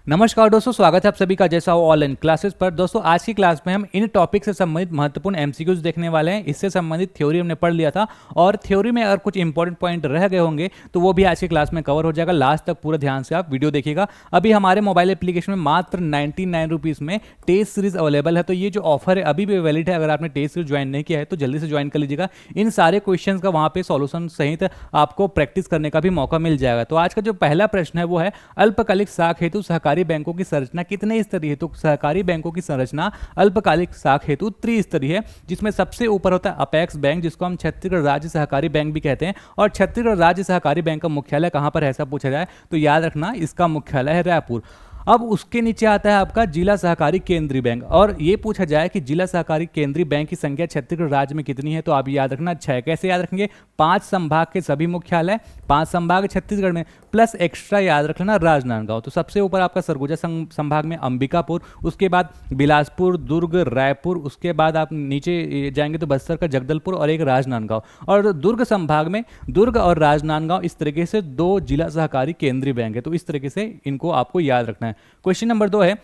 नमस्कार दोस्तों, स्वागत है आप सभी का जैसा हो ऑनलाइन क्लासेस पर। दोस्तों आज की क्लास में हम इन टॉपिक से संबंधित महत्वपूर्ण एमसीक्यूज देखने वाले हैं। इससे संबंधित थ्योरी हमने पढ़ लिया था और थ्योरी में अगर कुछ इंपॉर्टेंट पॉइंट रह गए होंगे तो वो भी आज की क्लास में कवर हो जाएगा। लास्ट तक पूरा ध्यान से आप वीडियो देखिएगा। अभी हमारे मोबाइल एप्लीकेशन में मात्र 99 रुपीज़ में टेस्ट सीरीज अवेलेबल है, तो ये जो ऑफर है अभी भी वैलिड है। अगर आपने टेस्ट सीरीज ज्वाइन नहीं किया है तो जल्दी से ज्वाइन कर लीजिएगा। इन सारे क्वेश्चन का वहाँ पे सॉल्यूशन सहित आपको प्रैक्टिस करने का भी मौका मिल जाएगा। तो आज का जो पहला प्रश्न है वो है अल्पकालिक साख हेतु सहकारी बैंकों की संरचना कितने स्तरीय है। तो सहकारी बैंकों की संरचना अल्पकालिक साख हेतु त्रिस्तरीय है, जिसमें सबसे ऊपर होता है अपेक्स बैंक, जिसको हम छत्तीसगढ़ राज्य सहकारी बैंक भी कहते हैं। और छत्तीसगढ़ राज्य सहकारी बैंक का मुख्यालय कहां पर है ऐसा पूछा जाए तो याद रखना इसका मुख्यालय है रायपुर। अब उसके नीचे आता है आपका जिला सहकारी केंद्रीय बैंक, और ये पूछा जाए कि जिला सहकारी केंद्रीय बैंक की संख्या छत्तीसगढ़ राज्य में कितनी है तो आप याद रखना 6। कैसे याद रखेंगे? 5 संभाग के सभी मुख्यालय, 5 संभाग छत्तीसगढ़ में, प्लस एक्स्ट्रा याद रखना राजनांदगांव। तो सबसे ऊपर आपका सरगुजा संभाग में अंबिकापुर, उसके बाद बिलासपुर, दुर्ग, रायपुर, उसके बाद आप नीचे जाएंगे तो बस्तर का जगदलपुर और एक राजनांदगांव। और दुर्ग संभाग में दुर्ग और राजनांदगांव, इस तरीके से 2 जिला सहकारी केंद्रीय बैंक है। तो इस तरीके से इनको आपको याद रखना है। क्वेश्चन नंबर 2 है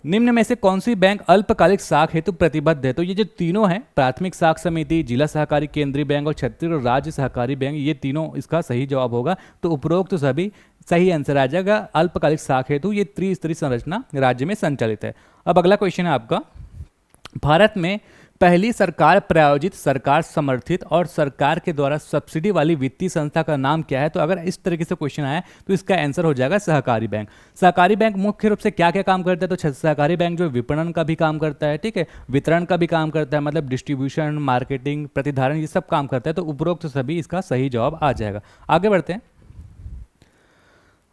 निम्न में से कौन सी बैंक अल्पकालिक साख हेतु प्रतिबद्ध है। तो ये जो तीनों हैं, प्राथमिक साख समिति, जिला सहकारी केंद्रीय बैंक और छत्तीसगढ़ राज्य सहकारी बैंक, ये तीनों इसका सही जवाब होगा। तो उपरोक्त तो सभी सही आंसर आ जाएगा। अल्पकालिक साख हेतु ये त्रिस्तरीय संरचना राज्य में संचालित है। अब अगला क्वेश्चन है आपका, भारत में पहली सरकार प्रायोजित, सरकार समर्थित और सरकार के द्वारा सब्सिडी वाली वित्तीय संस्था का नाम क्या है। तो अगर इस तरीके से क्वेश्चन आया तो इसका आंसर हो जाएगा सहकारी बैंक। सहकारी बैंक मुख्य रूप से क्या क्या काम करता है तो सहकारी बैंक जो विपणन का भी काम करता है, ठीक है, वितरण का भी काम करता है, मतलब डिस्ट्रीब्यूशन, मार्केटिंग, प्रतिधारण, ये सब काम करता है। तो उपरोक्त सभी इसका सही जवाब आ जाएगा। आगे बढ़ते हैं।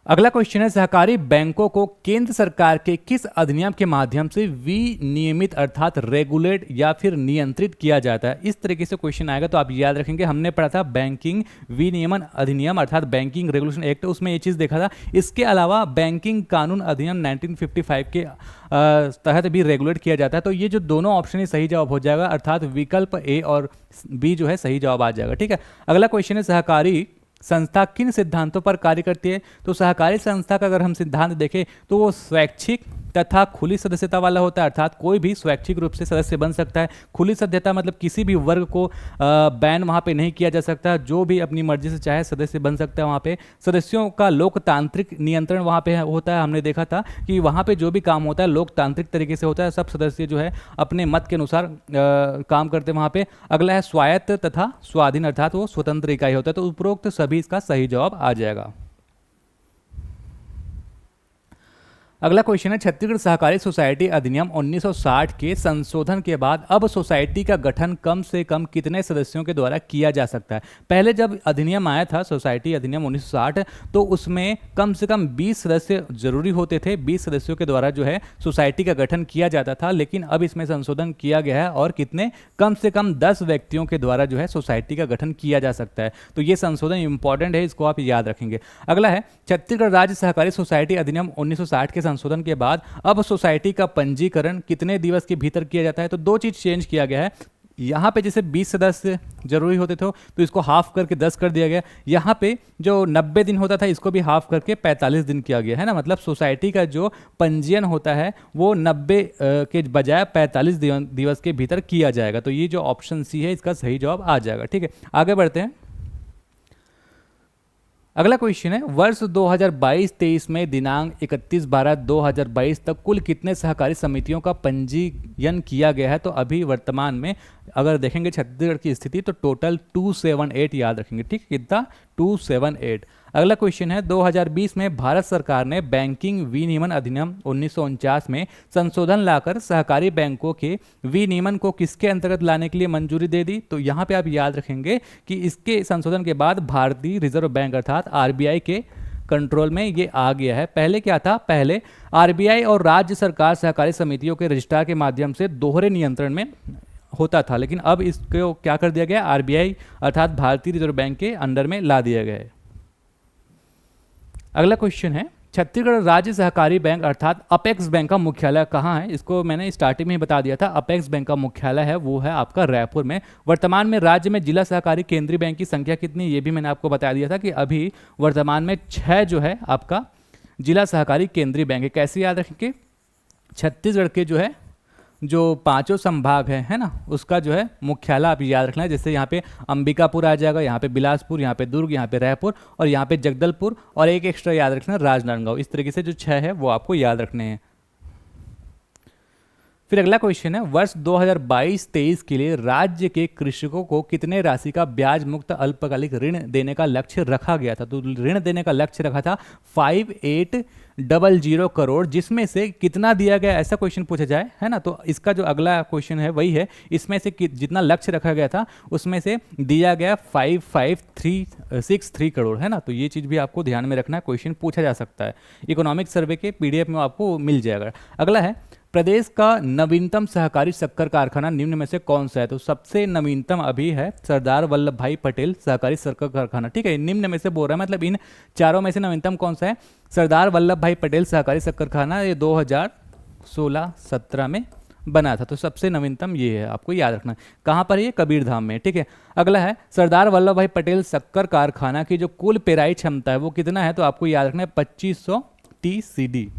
अगला क्वेश्चन है सहकारी बैंकों को केंद्र सरकार के किस अधिनियम के माध्यम से विनियमित अर्थात रेगुलेट या फिर नियंत्रित किया जाता है। इस तरीके से क्वेश्चन आएगा तो आप याद रखेंगे हमने पढ़ा था बैंकिंग विनियमन अधिनियम अर्थात बैंकिंग रेगुलेशन एक्ट, उसमें ये चीज़ देखा था। इसके अलावा बैंकिंग कानून अधिनियम 1955 के तहत भी रेगुलेट किया जाता है। तो ये जो दोनों ऑप्शन है सही जवाब हो जाएगा, अर्थात विकल्प ए और बी जो है सही जवाब आ जाएगा। ठीक है, अगला क्वेश्चन है सहकारी संस्था किन सिद्धांतों पर कार्य करती है। तो सहकारी संस्था का अगर हम सिद्धांत देखें तो वो स्वैच्छिक तथा खुली सदस्यता वाला होता है, अर्थात कोई भी स्वैच्छिक रूप से सदस्य बन सकता है। खुली सदस्यता मतलब किसी भी वर्ग को बैन वहाँ पे नहीं किया जा सकता, जो भी अपनी मर्जी से चाहे सदस्य बन सकता है वहाँ पे। सदस्यों का लोकतांत्रिक नियंत्रण वहाँ पे होता है। हमने देखा था कि वहाँ पे जो भी काम होता है लोकतांत्रिक तरीके से होता है, सब सदस्य जो है अपने मत के अनुसार काम करते हैं वहाँ पे। अगला है स्वायत्त तथा स्वाधीन, अर्थात वो स्वतंत्र इकाई होता है। तो उपरोक्त सभी इसका सही जवाब आ जाएगा। अगला क्वेश्चन है छत्तीसगढ़ सहकारी सोसाइटी अधिनियम 1960 के संशोधन के बाद अब सोसाइटी का गठन कम से कम कितने सदस्यों के द्वारा किया जा सकता है। पहले जब अधिनियम आया था सोसाइटी अधिनियम 1960 तो उसमें कम से कम 20 सदस्य जरूरी होते थे। 20 सदस्यों के द्वारा जो है सोसाइटी का गठन किया जाता था, लेकिन अब इसमें संशोधन किया गया है और कितने, कम से कम 10 व्यक्तियों के द्वारा जो है सोसाइटी का गठन किया जा सकता है। तो ये संशोधन इंपॉर्टेंट है, इसको आप याद रखेंगे। अगला है छत्तीसगढ़ राज्य सहकारी सोसाइटी अधिनियम 1960 के संशोधन के बाद अब सोसाइटी का पंजीकरण कितने दिवस के भीतर किया जाता है। तो 2 चीज चेंज किया गया है। यहाँ पे जैसे 20 सदस्य जरूरी होते थे तो इसको हाफ करके 10 कर दिया गया। यहाँ पे जो 90 दिन होता था इसको भी हाफ करके 45 दिन किया गया है ना, मतलब सोसाइटी का जो पंजीयन होता है वो 90 के बजाय 45 दिवस के भीतर किया जाएगा। तो ये जो ऑप्शन सी है इसका सही जवाब आ जाएगा। ठीक है, आगे बढ़ते हैं। अगला क्वेश्चन है वर्ष 2022-23 में दिनांक 31/12/2022 तक कुल कितने सहकारी समितियों का पंजीयन किया गया है। तो अभी वर्तमान में अगर देखेंगे छत्तीसगढ़ की स्थिति तो टोटल 278 याद रखेंगे। ठीक, कितना? 278। अगला क्वेश्चन है 2020 में भारत सरकार ने बैंकिंग विनियमन अधिनियम 1949 में संशोधन लाकर सहकारी बैंकों के विनियमन को किसके अंतर्गत लाने के लिए मंजूरी दे दी। तो यहाँ पे आप याद रखेंगे कि इसके संशोधन के बाद भारतीय रिजर्व बैंक अर्थात आरबीआई के कंट्रोल में ये आ गया है। पहले क्या था, पहले आरबीआई और राज्य सरकार सहकारी समितियों के रजिस्ट्रार के माध्यम से दोहरे नियंत्रण में होता था, लेकिन अब इसको क्या कर दिया गया, आरबीआई अर्थात भारतीय रिजर्व बैंक के अंडर में ला दिया गया है। अगला क्वेश्चन है छत्तीसगढ़ राज्य सहकारी बैंक अर्थात अपेक्स बैंक का मुख्यालय कहाँ है। इसको मैंने स्टार्टिंग में ही बता दिया था। अपेक्स बैंक का मुख्यालय है वो है आपका रायपुर में। वर्तमान में राज्य में जिला सहकारी केंद्रीय बैंक की संख्या कितनी, ये भी मैंने आपको बता दिया था कि अभी वर्तमान में 6 जो है आपका जिला सहकारी केंद्रीय बैंक है। कैसे याद रखेंगे? छत्तीसगढ़ के जो है जो पांचों संभाग है ना, उसका जो है मुख्यालय आप याद रखना है। जैसे यहाँ पे अंबिकापुर आ जाएगा, यहाँ पे बिलासपुर, यहाँ पे दुर्ग, यहाँ पे रायपुर और यहाँ पे जगदलपुर, और एक एक्स्ट्रा याद रखना राजनांदगांव। इस तरीके से जो 6 है वो आपको याद रखने हैं। फिर अगला क्वेश्चन है, वर्ष 2022-23 के लिए राज्य के कृषकों को कितने राशि का ब्याज मुक्त अल्पकालिक ऋण देने का लक्ष्य रखा गया था? तो ऋण देने का लक्ष्य रखा था 5800 करोड़, जिसमें से कितना दिया गया, ऐसा क्वेश्चन पूछा जाए, है ना। तो इसका जो अगला क्वेश्चन है वही है, इसमें से जितना लक्ष्य रखा गया था उसमें से दिया गया 5563 करोड़, है ना। तो ये चीज़ भी आपको ध्यान में रखना है, क्वेश्चन पूछा जा सकता है। इकोनॉमिक सर्वे के PDF में आपको मिल जाएगा। अगला है, प्रदेश का नवीनतम सहकारी शक्कर कारखाना निम्न में से कौन सा है? तो सबसे नवीनतम अभी है सरदार वल्लभ भाई पटेल सहकारी शक्कर कारखाना, ठीक है। निम्न में से बोल रहा है, मतलब इन चारों में से नवीनतम कौन सा है? सरदार वल्लभ भाई पटेल सहकारी शक्कर कारखाना, ये 2016-17 में बना था। तो सबसे नवीनतम ये है, आपको याद रखना। कहाँ पर ये? कबीरधाम में, ठीक है। अगला है, सरदार वल्लभ भाई पटेल शक्कर कारखाना की जो कुल पेराई क्षमता है वो कितना है? तो आपको याद रखना है 2500 TCD।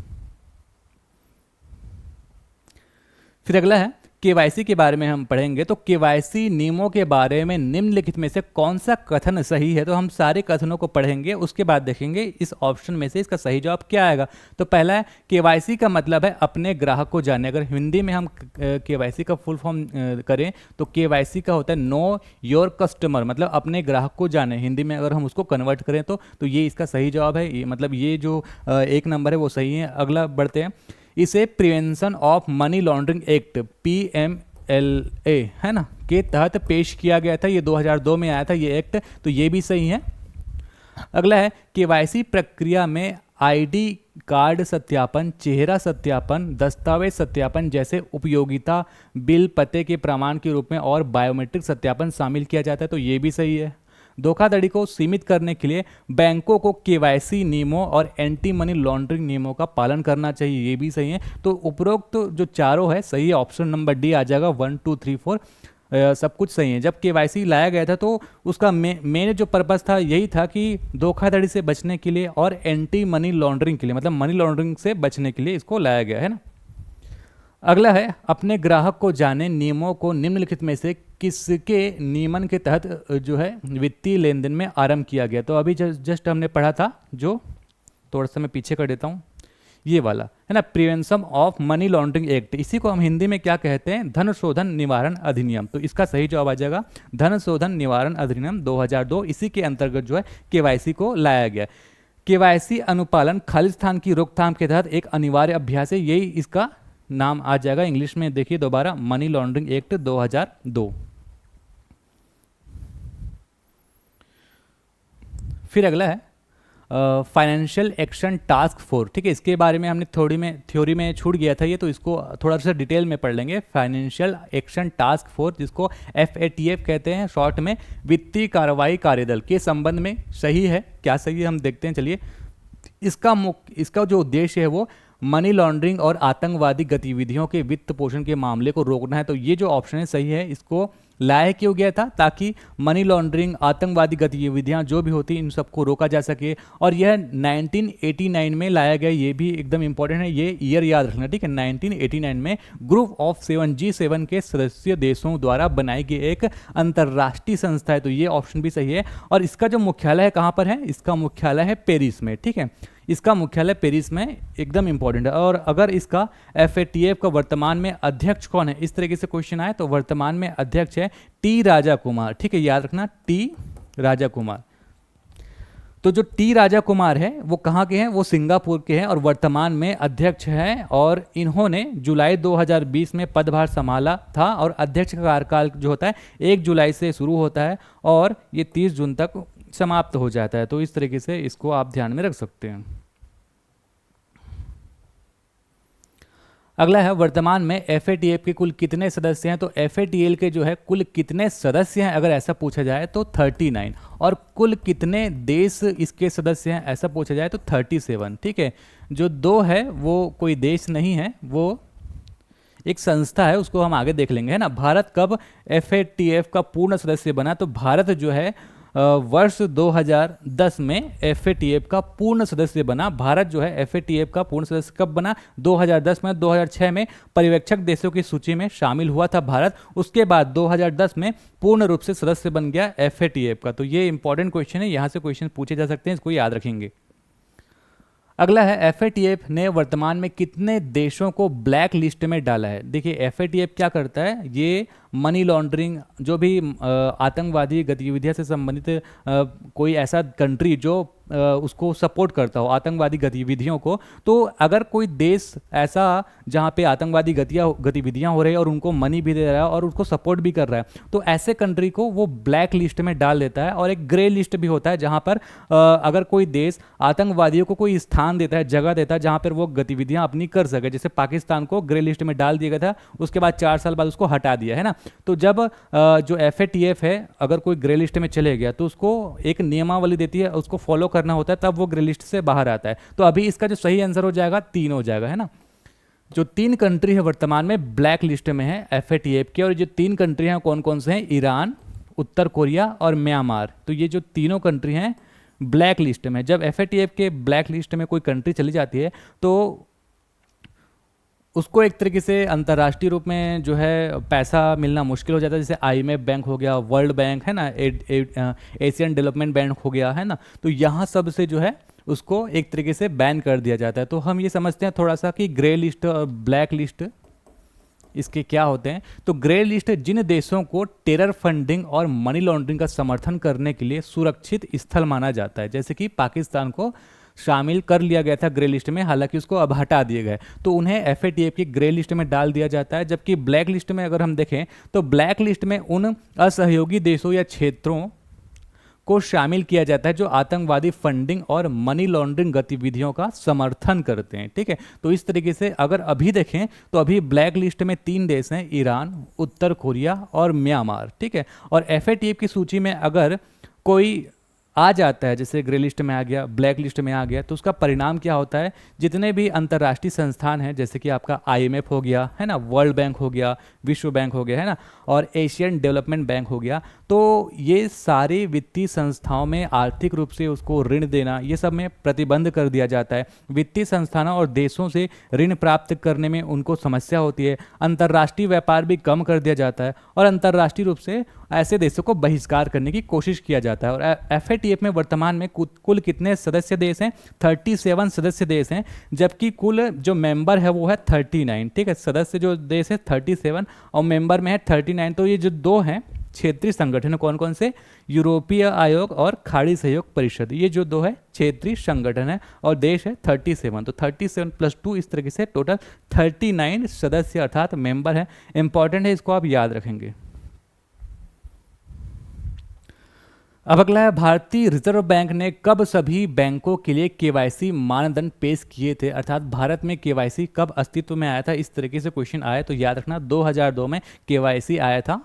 फिर अगला है, केवाईसी के बारे में हम पढ़ेंगे। तो केवाईसी नियमों के बारे में निम्नलिखित में से कौन सा कथन सही है? तो हम सारे कथनों को पढ़ेंगे, उसके बाद देखेंगे इस ऑप्शन में से इसका सही जवाब क्या आएगा। तो पहला है, केवाईसी का मतलब है अपने ग्राहक को जाने। अगर हिंदी में हम केवाईसी का फुल फॉर्म करें तो केवाईसी का होता है नो योर कस्टमर, मतलब अपने ग्राहक को जाने। हिंदी में अगर हम उसको कन्वर्ट करें तो ये इसका सही जवाब है। ये मतलब ये जो 1 नंबर है वो सही है। अगला बढ़ते हैं, इसे prevention of money laundering act PMLA, है ना, के तहत पेश किया गया था। ये 2002 में आया था ये एक्ट, तो ये भी सही है। अगला है, केवाईसी प्रक्रिया में ID कार्ड सत्यापन, चेहरा सत्यापन, दस्तावेज सत्यापन जैसे उपयोगिता बिल, पते के प्रमाण के रूप में और बायोमेट्रिक सत्यापन शामिल किया जाता है। तो ये भी सही है। धोखाधड़ी को सीमित करने के लिए बैंकों को केवाईसी नियमों और एंटी मनी लॉन्ड्रिंग नियमों का पालन करना चाहिए। ये भी सही है। तो उपरोक्त जो चारों है सही है, ऑप्शन नंबर D आ जाएगा। 1 2 3 4 सब कुछ सही है। जब केवाईसी लाया गया था तो उसका मेन जो पर्पस था यही था कि धोखाधड़ी से बचने के लिए और एंटी मनी लॉन्ड्रिंग के लिए, मतलब मनी लॉन्ड्रिंग से बचने के लिए इसको लाया गया है ना। अगला है, अपने ग्राहक को जाने नियमों को निम्नलिखित में से किसके नियमन के तहत जो है वित्तीय लेन देन में आरंभ किया गया? तो अभी जस्ट हमने पढ़ा था, जो थोड़ा सा मैं पीछे कर देता हूँ, ये वाला है ना, prevention of money laundering act. इसी को हम हिंदी में क्या कहते हैं? धन शोधन निवारण अधिनियम। तो इसका सही जवाब आ जाएगा धन शोधन निवारण अधिनियम 2002। इसी के अंतर्गत जो है केवाईसी को लाया गया। केवाईसी अनुपालन खालिस्तान की रोकथाम के तहत एक अनिवार्य अभ्यास है, यही इसका नाम आ जाएगा। इंग्लिश में देखिए दोबारा, मनी लॉन्ड्रिंग एक्ट 2002। फिर अगला है फाइनेंशियल एक्शन टास्क फोर्स, ठीक है। इसके बारे में हमने थ्योरी में छूट गया था ये, तो इसको थोड़ा सा डिटेल में पढ़ लेंगे। फाइनेंशियल एक्शन टास्क फोर्स, जिसको FATF कहते हैं शॉर्ट में, वित्तीय कार्रवाई कार्यदल के संबंध में सही है। क्या सही है हम देखते हैं, चलिए। इसका जो उद्देश्य है वो मनी लॉन्ड्रिंग और आतंकवादी गतिविधियों के वित्त पोषण के मामले को रोकना है। तो ये जो ऑप्शन है सही है। इसको लाया क्यों गया था? ताकि मनी लॉन्ड्रिंग, आतंकवादी गतिविधियां जो भी होती इन सबको रोका जा सके। और यह 1989 में लाया गया, ये भी एकदम इंपॉर्टेंट है, ये ईयर याद रखना, ठीक है। 1989 में ग्रुप ऑफ 7 G7 के सदस्य देशों द्वारा बनाई गई एक अंतर्राष्ट्रीय संस्था है। तो ये ऑप्शन भी सही है। और इसका जो मुख्यालय है कहाँ पर है? इसका मुख्यालय है पेरिस में, ठीक है। इसका मुख्यालय पेरिस में, एकदम इंपॉर्टेंट है। और अगर इसका FATF का वर्तमान में अध्यक्ष कौन है, इस तरीके से क्वेश्चन आए तो वर्तमान में अध्यक्ष है T राजा कुमार, ठीक है, याद रखना T राजा कुमार। तो जो T राजा कुमार है वो कहाँ के हैं? वो सिंगापुर के हैं और वर्तमान में अध्यक्ष हैं। और इन्होंने जुलाई 2020 में पदभार संभाला था। और अध्यक्ष का कार्यकाल जो होता है 1 जुलाई से शुरू होता है और ये 30 जून तक समाप्त हो जाता है। तो इस तरीके से इसको आप ध्यान में रख सकते हैं। अगला है, वर्तमान में FATF के कुल कितने सदस्य हैं? तो FATF के जो है कुल कितने सदस्य हैं अगर ऐसा पूछा जाए तो 39। और कुल कितने देश इसके सदस्य हैं ऐसा पूछा जाए तो 37, ठीक है। जो 2 है वो कोई देश नहीं है, वो एक संस्था है, उसको हम आगे देख लेंगे, है ना। भारत कब FATF का पूर्ण सदस्य बना? तो भारत जो है वर्ष 2010 में FATF का पूर्ण सदस्य बना। भारत जो है FATF का पूर्ण सदस्य कब बना? 2010 में। 2006 में पर्यवेक्षक देशों की सूची में शामिल हुआ था भारत, उसके बाद 2010 में पूर्ण रूप से सदस्य बन गया FATF का। तो ये इंपॉर्टेंट क्वेश्चन है, यहाँ से क्वेश्चन पूछे जा सकते हैं, इसको याद रखेंगे। अगला है FATF ने वर्तमान में कितने देशों को ब्लैक लिस्ट में डाला है? देखिए FATF क्या करता है, ये मनी लॉन्ड्रिंग, जो भी आतंकवादी गतिविधियों से संबंधित कोई ऐसा कंट्री जो उसको सपोर्ट करता हो आतंकवादी गतिविधियों को, तो अगर कोई देश ऐसा जहाँ पे आतंकवादी गतिविधियाँ हो रही है और उनको मनी भी दे रहा है और उसको सपोर्ट भी कर रहा है, तो ऐसे कंट्री को वो ब्लैक लिस्ट में डाल देता है। और एक ग्रे लिस्ट भी होता है जहाँ पर अगर कोई देश आतंकवादियों को कोई स्थान देता है, जगह देता है जहाँ पर वो गतिविधियाँ अपनी कर सके। जैसे पाकिस्तान को ग्रे लिस्ट में डाल दिया गया था, उसके बाद 4 साल बाद उसको हटा दिया है ना। तो जब जो FATF है अगर कोई ग्रे लिस्ट में चले गया तो उसको एक नियमावली देती है, उसको फॉलो करना होता है, तब वो ग्रे लिस्ट से बाहर आता है। तो अभी इसका जो सही आंसर हो जाएगा 3 हो जाएगा, है ना। जो 3 कंट्री है वर्तमान में ब्लैक लिस्ट में है FATF के, और जो 3 कंट्री हैं कौन कौन से हैं? ईरान, उत्तर कोरिया और म्यांमार। तो ये जो तीनों कंट्री हैं ब्लैक लिस्ट में। जब FATF के ब्लैक लिस्ट में कोई कंट्री चली जाती है तो उसको एक तरीके से अंतर्राष्ट्रीय रूप में जो है पैसा मिलना मुश्किल हो जाता है। जैसे IMF बैंक हो गया, वर्ल्ड बैंक है ना, एशियन डेवलपमेंट बैंक हो गया, है ना। तो यहाँ सब से जो है उसको एक तरीके से बैन कर दिया जाता है। तो हम ये समझते हैं थोड़ा सा कि ग्रे लिस्ट और ब्लैक लिस्ट इसके क्या होते हैं। तो ग्रे लिस्ट जिन देशों को टेरर फंडिंग और मनी लॉन्ड्रिंग का समर्थन करने के लिए सुरक्षित स्थल माना जाता है, जैसे कि पाकिस्तान को शामिल कर लिया गया था ग्रे लिस्ट में, हालांकि उसको अब हटा दिए गए, तो उन्हें FATF की ग्रे लिस्ट में डाल दिया जाता है। जबकि ब्लैक लिस्ट में अगर हम देखें तो ब्लैक लिस्ट में उन असहयोगी देशों या क्षेत्रों को शामिल किया जाता है जो आतंकवादी फंडिंग और मनी लॉन्ड्रिंग गतिविधियों का समर्थन करते हैं। ठीक है, तो इस तरीके से अगर अभी देखें तो अभी ब्लैक लिस्ट में 3 देश हैं, ईरान, उत्तर कोरिया और म्यांमार। ठीक है, और FATF की सूची में अगर कोई आ जाता है, जैसे ग्रे लिस्ट में आ गया, ब्लैक लिस्ट में आ गया, तो उसका परिणाम क्या होता है? जितने भी अंतर्राष्ट्रीय संस्थान हैं, जैसे कि आपका IMF हो गया, है ना, वर्ल्ड बैंक हो गया, विश्व बैंक हो गया, है ना, और एशियन डेवलपमेंट बैंक हो गया, तो ये सारी वित्तीय संस्थाओं में आर्थिक रूप से उसको ऋण देना, ये सब में प्रतिबंध कर दिया जाता है। वित्तीय संस्थानों और देशों से ऋण प्राप्त करने में उनको समस्या होती है। अंतर्राष्ट्रीय व्यापार भी कम कर दिया जाता है और अंतर्राष्ट्रीय रूप से ऐसे देशों को बहिष्कार करने की कोशिश किया जाता है। और FATF में वर्तमान में कुल कितने सदस्य देश हैं? 37 सदस्य देश हैं, जबकि कुल जो मेंबर है वो है 39। ठीक है, सदस्य जो देश है 37 और मेंबर में है 39। तो ये जो 2 हैं क्षेत्रीय संगठन, कौन कौन से? यूरोपीय आयोग और खाड़ी सहयोग परिषद, ये जो 2 है क्षेत्रीय संगठन है, और देश है 37। तो 37 + 2 इस तरीके से टोटल 39 सदस्य अर्थात मेंबर है। इंपॉर्टेंट है, इसको आप याद रखेंगे। अब अगला है, भारतीय रिजर्व बैंक ने कब सभी बैंकों के लिए KYC मानदंड पेश किए थे? अर्थात भारत में KYC कब अस्तित्व में आया था? इस तरीके से क्वेश्चन आया, तो याद रखना 2002 में KYC आया था।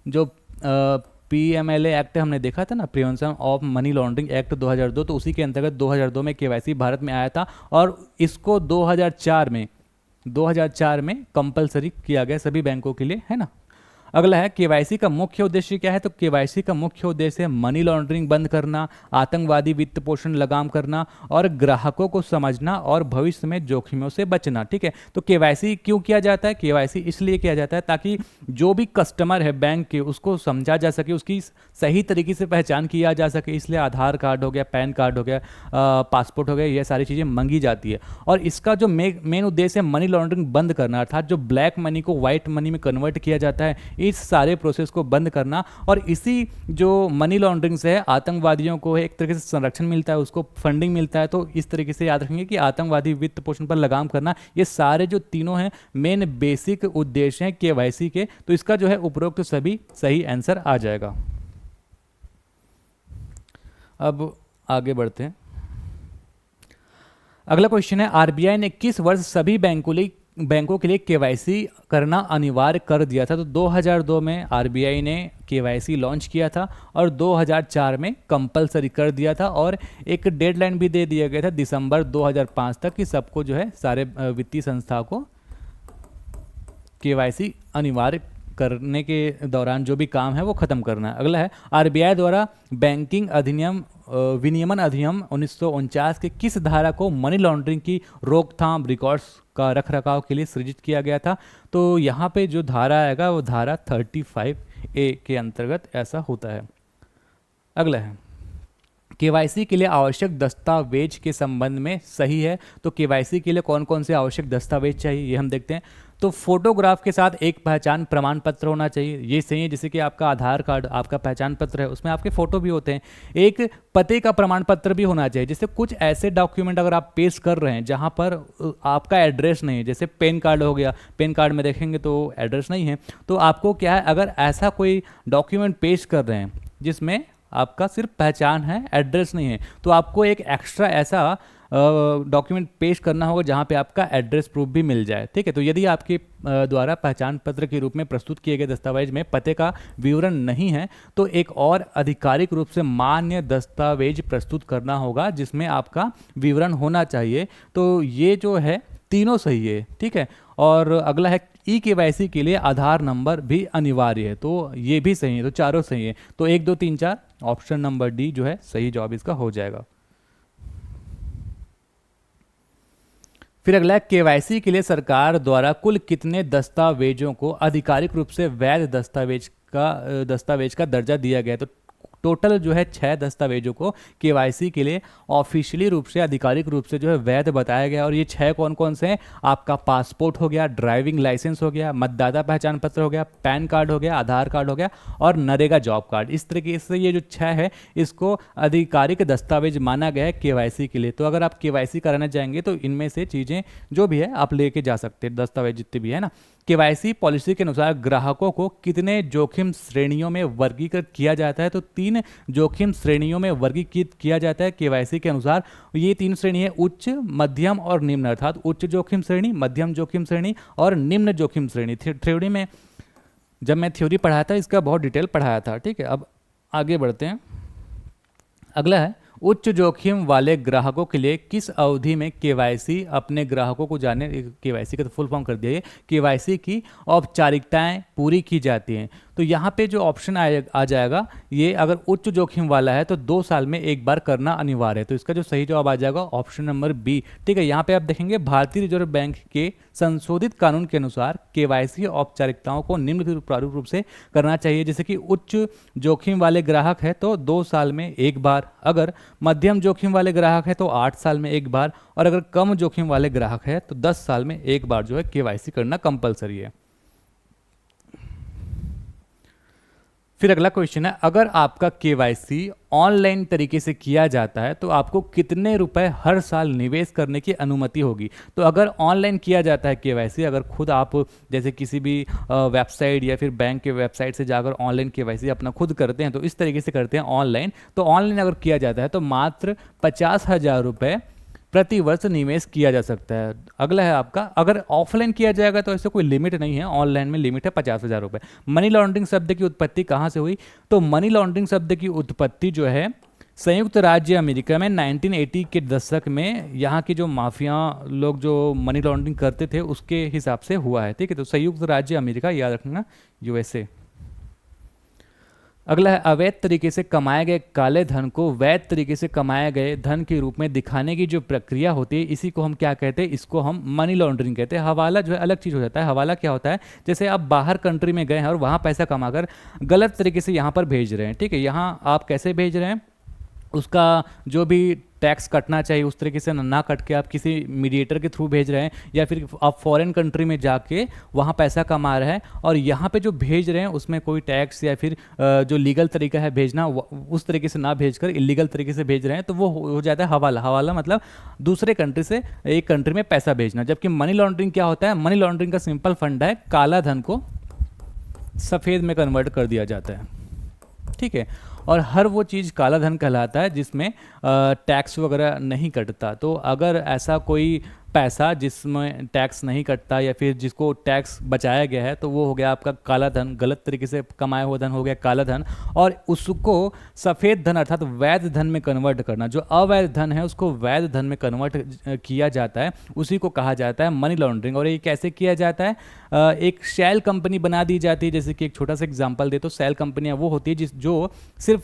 जो PMLA एक्ट हमने देखा था ना, prevention of money laundering act 2002, तो उसी के अंतर्गत 2002 में KYC भारत में आया था, और इसको 2004 में कंपलसरी किया गया सभी बैंकों के लिए, है ना। अगला है, KYC का मुख्य उद्देश्य क्या है? तो KYC का मुख्य उद्देश्य है मनी लॉन्ड्रिंग बंद करना, आतंकवादी वित्त पोषण लगाम करना और ग्राहकों को समझना और भविष्य में जोखिमों से बचना। ठीक है, तो KYC क्यों किया जाता है? KYC इसलिए किया जाता है ताकि जो भी कस्टमर है बैंक के, उसको समझा जा सके, उसकी सही तरीके से पहचान किया जा सके। इसलिए आधार कार्ड हो गया, पैन कार्ड हो गया, पासपोर्ट हो गया, ये सारी चीज़ें मांगी जाती है। और इसका जो मेन उद्देश्य है मनी लॉन्ड्रिंग बंद करना, अर्थात जो ब्लैक मनी को व्हाइट मनी में कन्वर्ट किया जाता है, इस सारे प्रोसेस को बंद करना। और इसी जो मनी लॉन्ड्रिंग से आतंकवादियों को एक तरीके से संरक्षण मिलता है, उसको फंडिंग मिलता है। तो इस तरीके से याद रखेंगे कि आतंकवादी वित्त पोषण पर लगाम करना, ये सारे जो तीनों हैं मेन बेसिक उद्देश्य हैं KYC के। तो इसका जो है उपरोक्त सभी सही आंसर आ जाएगा। अब आगे बढ़ते हैं। अगला क्वेश्चन है, RBI ने किस वर्ष सभी बैंकों के लिए KYC करना अनिवार्य कर दिया था? तो 2002 में RBI ने KYC लॉन्च किया था और 2004 में कंपलसरी कर दिया था, और एक डेडलाइन भी दे दिया गया था दिसंबर 2005 तक कि सबको जो है सारे वित्तीय संस्था को KYC अनिवार्य करने के दौरान जो भी काम है वो ख़त्म करना है। अगला है आरबीआई द्वारा बैंकिंग अधिनियम विनियमन अधिनियम 1949 के किस धारा को मनी लॉन्ड्रिंग की रोकथाम रिकॉर्ड्स का रखरखाव के लिए सृजित किया गया था? तो यहाँ पे जो धारा आएगा वो धारा 35A के अंतर्गत ऐसा होता है। अगला है केवाईसी के लिए आवश्यक दस्तावेज के संबंध में सही है। तो केवाईसी के लिए कौन कौन से आवश्यक दस्तावेज चाहिए ये हम देखते हैं। तो फोटोग्राफ के साथ एक पहचान प्रमाण पत्र होना चाहिए, ये सही है। जैसे कि आपका आधार कार्ड, आपका पहचान पत्र है, उसमें आपके फोटो भी होते हैं। एक पते का प्रमाण पत्र भी होना चाहिए। जैसे कुछ ऐसे डॉक्यूमेंट अगर आप पेश कर रहे हैं जहां पर आपका एड्रेस नहीं है, जैसे पैन कार्ड हो गया, पैन कार्ड में देखेंगे तो एड्रेस नहीं है, तो आपको क्या है, अगर ऐसा कोई डॉक्यूमेंट पेश कर रहे हैं जिसमें आपका सिर्फ पहचान है, एड्रेस नहीं है, तो आपको एक एक्स्ट्रा ऐसा डॉक्यूमेंट पेश करना होगा जहां पे आपका एड्रेस प्रूफ भी मिल जाए। ठीक है, तो यदि आपके द्वारा पहचान पत्र के रूप में प्रस्तुत किए गए दस्तावेज में पते का विवरण नहीं है तो एक और आधिकारिक रूप से मान्य दस्तावेज प्रस्तुत करना होगा जिसमें आपका विवरण होना चाहिए। तो ये जो है तीनों सही है। ठीक है, और अगला है ई केवाईसी के लिए आधार नंबर भी अनिवार्य है, तो ये भी सही है। तो चारों सही है। तो 1 2 3 4 ऑप्शन नंबर डी जो है सही जवाब इसका हो जाएगा। फिर अगला केवाईसी के लिए सरकार द्वारा कुल कितने दस्तावेजों को आधिकारिक रूप से वैध दस्तावेज का दर्जा दिया गया? तो टोटल जो है 6 दस्तावेजों को केवाईसी के लिए ऑफिशियली रूप से, आधिकारिक रूप से जो है वैध बताया गया। और ये 6 कौन कौन से हैं? आपका पासपोर्ट हो गया, ड्राइविंग लाइसेंस हो गया, मतदाता पहचान पत्र हो गया, पैन कार्ड हो गया, आधार कार्ड हो गया और नरेगा जॉब कार्ड। इस तरीके से ये जो 6 है इसको आधिकारिक दस्तावेज माना गया है केवाईसी के लिए। तो अगर आप केवाईसी कराना चाहेंगे तो इनमें से चीज़ें जो भी है आप लेके जा सकते हैं, दस्तावेज जितने भी है ना। केवाईसी पॉलिसी के अनुसार ग्राहकों को कितने जोखिम श्रेणियों में वर्गीकृत किया जाता है? तो 3 जोखिम श्रेणियों में वर्गीकृत किया जाता है केवाईसी के अनुसार। ये 3 श्रेणी है, उच्च, मध्यम और निम्न, अर्थात उच्च जोखिम श्रेणी, मध्यम जोखिम श्रेणी और निम्न जोखिम श्रेणी। थ्योरी में जब मैं थ्योरी पढ़ाया था इसका बहुत डिटेल पढ़ाया था। ठीक है, अब आगे बढ़ते हैं। अगला है उच्च जोखिम वाले ग्राहकों के लिए किस अवधि में केवाईसी अपने ग्राहकों को जानने, केवाईसी का तो फुल फॉर्म कर दिया, केवाईसी की औपचारिकताएं पूरी की जाती हैं? तो यहाँ पे जो ऑप्शन आ जाएगा, ये अगर उच्च जोखिम वाला है तो 2 साल में एक बार करना अनिवार्य है। तो इसका जो सही जवाब आ जाएगा ऑप्शन नंबर बी। ठीक है, यहाँ पे आप देखेंगे भारतीय रिजर्व बैंक के संशोधित कानून के अनुसार केवाईसी औपचारिकताओं को निम्न प्रारूप रूप से करना चाहिए। जैसे कि उच्च जोखिम वाले ग्राहक है तो 2 साल में एक बार, अगर मध्यम जोखिम वाले ग्राहक है तो 8 साल में एक बार, और अगर कम जोखिम वाले ग्राहक है तो 10 साल में एक बार जो है केवाईसी करना कंपलसरी है। फिर अगला क्वेश्चन है, अगर आपका केवाईसी ऑनलाइन तरीके से किया जाता है तो आपको कितने रुपए हर साल निवेश करने की अनुमति होगी? तो अगर ऑनलाइन किया जाता है केवाईसी, अगर खुद आप जैसे किसी भी वेबसाइट या फिर बैंक के वेबसाइट से जाकर ऑनलाइन केवाईसी अपना खुद करते हैं, तो इस तरीके से करते हैं ऑनलाइन, तो ऑनलाइन अगर किया जाता है तो मात्र 50,000 रुपये प्रति वर्ष निवेश किया जा सकता है। अगला है आपका, अगर ऑफलाइन किया जाएगा तो ऐसे कोई लिमिट नहीं है, ऑनलाइन में लिमिट है 50,000 रुपये। मनी लॉन्ड्रिंग शब्द की उत्पत्ति कहाँ से हुई? तो मनी लॉन्ड्रिंग शब्द की उत्पत्ति जो है संयुक्त राज्य अमेरिका में 1980 के दशक में यहाँ की जो माफिया लोग जो मनी लॉन्ड्रिंग करते थे उसके हिसाब से हुआ है। ठीक है, तो संयुक्त राज्य अमेरिका, याद रखना, यूएसए। अगला है अवैध तरीके से कमाए गए काले धन को वैध तरीके से कमाए गए धन के रूप में दिखाने की जो प्रक्रिया होती है इसी को हम क्या कहते हैं? इसको हम मनी लॉन्ड्रिंग कहते हैं। हवाला जो है अलग चीज़ हो जाता है। हवाला क्या होता है? जैसे आप बाहर कंट्री में गए हैं और वहाँ पैसा कमाकर गलत तरीके से यहाँ पर भेज रहे हैं। ठीक है, यहाँ आप कैसे भेज रहे हैं, उसका जो भी टैक्स कटना चाहिए उस तरीके से ना कट के आप किसी मीडिएटर के थ्रू भेज रहे हैं, या फिर आप फॉरेन कंट्री में जाके वहाँ पैसा कमा रहे हैं और यहाँ पे जो भेज रहे हैं उसमें कोई टैक्स या फिर जो लीगल तरीका है भेजना उस तरीके से ना भेजकर इलीगल तरीके से भेज रहे हैं, तो वो हो जाता है हवाला। हवाला मतलब दूसरे कंट्री से एक कंट्री में पैसा भेजना। जबकि मनी लॉन्ड्रिंग क्या होता है? मनी लॉन्ड्रिंग का सिंपल फंडा है, काला धन को सफ़ेद में कन्वर्ट कर दिया जाता है। ठीक है, और हर वो चीज़ काला धन कहलाता है जिसमें टैक्स वगैरह नहीं कटता। तो अगर ऐसा कोई पैसा जिसमें टैक्स नहीं कटता या फिर जिसको टैक्स बचाया गया है, तो वो हो गया आपका काला धन, गलत तरीके से कमाया हुआ धन हो गया काला धन। और उसको सफ़ेद धन अर्थात वैध धन में कन्वर्ट करना, जो अवैध धन है उसको वैध धन में कन्वर्ट किया जाता है, उसी को कहा जाता है मनी लॉन्ड्रिंग। और ये कैसे किया जाता है? एक शैल कंपनी बना दी जाती है। जैसे कि एक छोटा सा एग्जांपल दे तो शैल कंपनियां वो होती है जो सिर्फ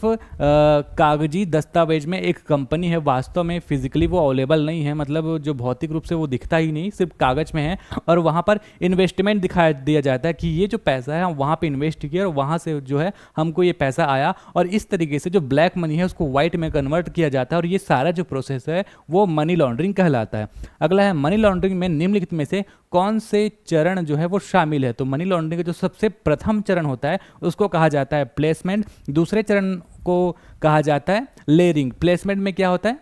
कागजी दस्तावेज में एक कंपनी है, वास्तव में फिजिकली वो अवेलेबल नहीं है, मतलब जो भौतिक रूप से वो दिखता ही नहीं, सिर्फ कागज में है। और वहाँ पर इन्वेस्टमेंट दिखाया दिया जाता है कि ये जो पैसा है हम वहाँ पे इन्वेस्ट किया और वहाँ से जो है हमको ये पैसा आया, और इस तरीके से जो ब्लैक मनी है उसको व्हाइट में कन्वर्ट किया जाता है। और ये सारा जो प्रोसेस है वो मनी लॉन्ड्रिंग कहलाता है। अगला है मनी लॉन्ड्रिंग में निम्नलिखित में से कौन से चरण जो है वो शामिल है? तो मनी लॉन्ड्रिंग का जो सबसे प्रथम चरण होता है उसको कहा जाता है प्लेसमेंट। दूसरे चरण को कहा जाता है लेयरिंग। प्लेसमेंट में क्या होता है?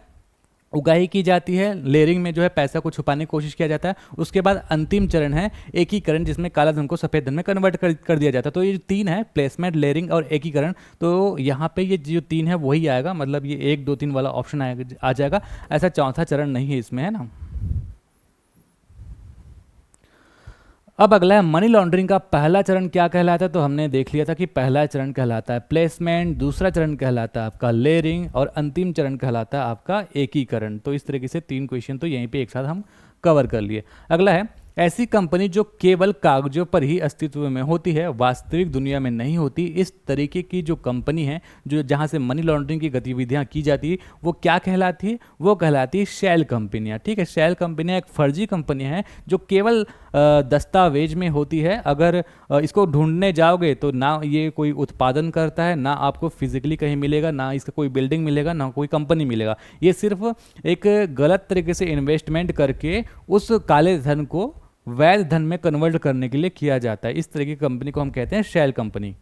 उगाही की जाती है। लेयरिंग में जो है पैसा को छुपाने की कोशिश किया जाता है। उसके बाद अंतिम चरण है एकीकरण, जिसमें काला धन को सफ़ेद धन में कन्वर्ट कर दिया जाता है। तो ये जो तीन है, प्लेसमेंट, लेयरिंग और एकीकरण, तो यहाँ पे ये जो तीन है वही आएगा, मतलब ये 1 2 3 वाला ऑप्शन आ जाएगा। ऐसा चौथा चरण नहीं है इसमें, है ना। अब अगला है मनी लॉन्ड्रिंग का पहला चरण क्या कहलाता है? तो हमने देख लिया था कि पहला चरण कहलाता है प्लेसमेंट, दूसरा चरण कहलाता है आपका लेयरिंग और अंतिम चरण कहलाता है आपका एकीकरण। तो इस तरीके से 3 क्वेश्चन तो यहीं पे एक साथ हम कवर कर लिए। अगला है ऐसी कंपनी जो केवल कागजों पर ही अस्तित्व में होती है, वास्तविक दुनिया में नहीं होती। इस तरीके की जो कंपनी है जो जहाँ से मनी लॉन्ड्रिंग की गतिविधियाँ की जाती है वो क्या कहलाती है? वो कहलाती है शैल कंपनियाँ। ठीक है, शैल कंपनियाँ एक फर्जी कंपनियाँ हैं जो केवल दस्तावेज में होती है। अगर इसको ढूंढने जाओगे तो ना ये कोई उत्पादन करता है, ना आपको फिजिकली कहीं मिलेगा, ना इसका कोई बिल्डिंग मिलेगा, ना कोई कंपनी मिलेगा। ये सिर्फ एक गलत तरीके से इन्वेस्टमेंट करके उस काले धन को वैध धन में कन्वर्ट करने के लिए किया जाता है। इस तरह की कंपनी को हम कहते हैं शैल कंपनी।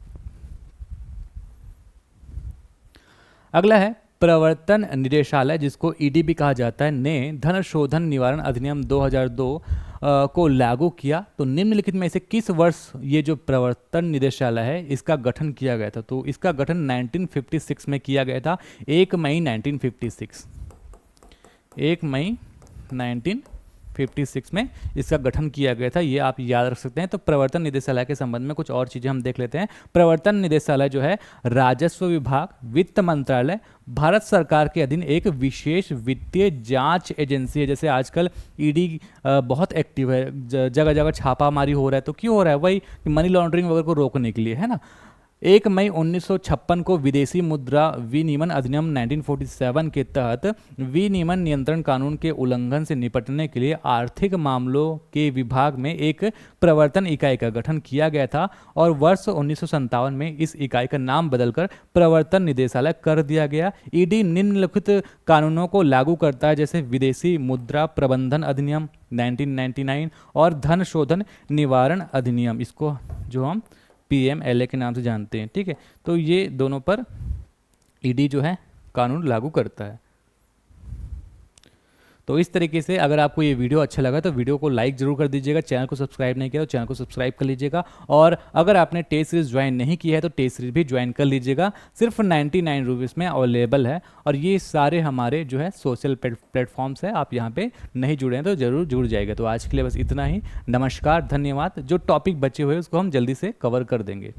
अगला है प्रवर्तन निदेशालय, जिसको ईडी भी कहा जाता है, ने धन शोधन निवारण अधिनियम 2002 को लागू किया। तो निम्नलिखित में से किस वर्ष ये जो प्रवर्तन निदेशालय है इसका गठन किया गया था? तो इसका गठन 1956 में किया गया था। 1 मई 1956, 1 मई 1956 में इसका गठन किया गया था। ये आप याद रख सकते हैं। तो प्रवर्तन निदेशालय के संबंध में कुछ और चीज़ें हम देख लेते हैं। प्रवर्तन निदेशालय जो है राजस्व विभाग, वित्त मंत्रालय, भारत सरकार के अधीन एक विशेष वित्तीय जांच एजेंसी है। जैसे आजकल ईडी बहुत एक्टिव है, जगह जगह छापामारी हो रहा है। तो क्यों हो रहा है? वही मनी लॉन्ड्रिंग वगैरह को रोकने के लिए, है ना। 1 मई 1956 को विदेशी मुद्रा विनिमय अधिनियम 1947 के तहत विनिमय नियंत्रण कानून के उल्लंघन से निपटने के लिए आर्थिक मामलों के विभाग में एक प्रवर्तन इकाई का गठन किया गया था। और वर्ष 1957 में इस इकाई का नाम बदलकर प्रवर्तन निदेशालय कर दिया गया। ईडी निम्नलिखित कानूनों को लागू करता है, जैसे विदेशी मुद्रा प्रबंधन अधिनियम 1999 और धन शोधन निवारण अधिनियम, इसको जो हम PMLA के नाम से जानते हैं। ठीक है, तो ये दोनों पर ईडी जो है कानून लागू करता है। तो इस तरीके से अगर आपको ये वीडियो अच्छा लगा तो वीडियो को लाइक जरूर कर दीजिएगा। चैनल को सब्सक्राइब नहीं किया तो चैनल को सब्सक्राइब कर लीजिएगा। और अगर आपने टेस्ट सीरीज ज्वाइन नहीं की है तो टेस्ट सीरीज भी ज्वाइन कर लीजिएगा। सिर्फ 99 रुपीज़ में अवेलेबल है। और ये सारे हमारे जो है सोशल प्लेटफॉर्म्स है, आप यहाँ पे नहीं जुड़े हैं तो ज़रूर जुड़ जाएगा। तो आज के लिए बस इतना ही। नमस्कार, धन्यवाद। जो टॉपिक बचे हुए उसको हम जल्दी से कवर कर देंगे।